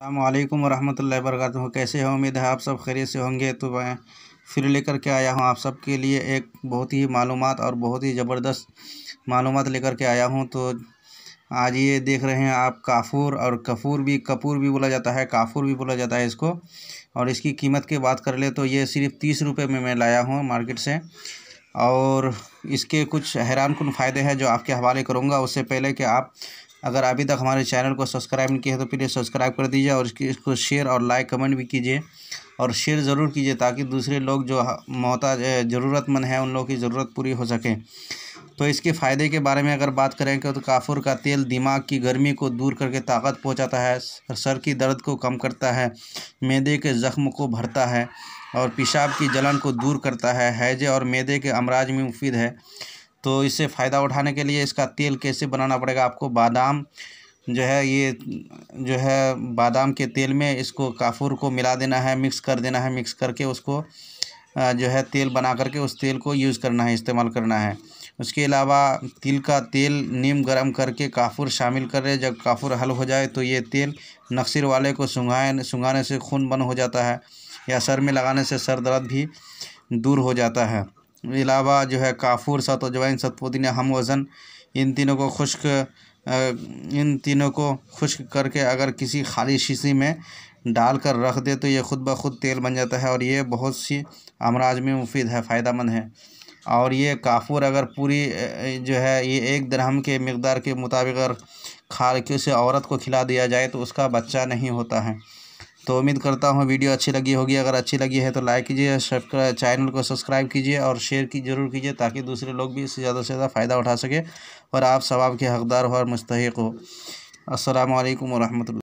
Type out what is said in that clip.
अस्सलामुअलैकुम वरहमतुल्लाहि वबरकातुहू। कैसे हो? उम्मीद है आप सब खैरियत से होंगे। तो मैं फिर लेकर के आया हूँ आप सब के लिए एक बहुत ही मालूमात और बहुत ही ज़बरदस्त मालूमात लेकर के आया हूँ। तो आज ये देख रहे हैं आप काफूर और कपूर भी बोला जाता है, काफूर भी बोला जाता है इसको। और इसकी कीमत की बात कर ले तो ये सिर्फ 30 रुपये में मैं लाया हूँ मार्केट से। और इसके कुछ हैरानकुन फ़ायदे हैं जो आपके हवाले करूँगा। उससे पहले कि आप अगर अभी तक हमारे चैनल को सब्सक्राइब नहीं किया है तो प्लीज़ सब्सक्राइब कर दीजिए और इसको शेयर और लाइक कमेंट भी कीजिए। और शेयर ज़रूर कीजिए ताकि दूसरे लोग जो मोहताज ज़रूरतमंद हैं उन लोगों की ज़रूरत पूरी हो सके। तो इसके फ़ायदे के बारे में अगर बात करें तो काफूर का तेल दिमाग की गर्मी को दूर करके ताकत पहुंचाता है, सर की दर्द को कम करता है, मैदे के ज़ख्म को भरता है और पेशाब की जलन को दूर करता है, हैजे और मैदे के अमराज में मुफीद है। तो इससे फ़ायदा उठाने के लिए इसका तेल कैसे बनाना पड़ेगा आपको। बादाम जो है ये जो है बादाम के तेल में इसको काफूर को मिला देना है, मिक्स कर देना है। मिक्स करके उसको जो है तेल बना करके उस तेल को यूज़ करना है, इस्तेमाल करना है। उसके अलावा तिल का तेल नीम गर्म करके काफूर शामिल करें। जब काफूर हल हो जाए तो ये तेल नक्सिर वाले को सुंघाने से खून बंद हो जाता है या सर में लगाने से सर दर्द भी दूर हो जाता है। अलावा जो है काफूर, सत अजवाइन, सत पुदीना, हम वज़न इन तीनों को खुश्क करके अगर किसी खाली शीशी में डालकर रख दे तो ये खुद ब खुद तेल बन जाता है और ये बहुत सी अमराज में मुफीद है, फ़ायदेमंद है। और ये काफूर अगर पूरी जो है ये 1 दिरहम के मिक़दार के मुताबिक अगर खा किसी औरत को खिला दिया जाए तो उसका बच्चा नहीं होता है। तो उम्मीद करता हूँ वीडियो अच्छी लगी होगी। अगर अच्छी लगी है तो लाइक कीजिए, चैनल को सब्सक्राइब कीजिए और शेयर की ज़रूर कीजिए ताकि दूसरे लोग भी इससे ज़्यादा से ज़्यादा फ़ायदा उठा सके और आप सवाब के हकदार हो और मुस्तहिक़ हो। अस्सलामु अलैकुम वरहमतुल्लाह।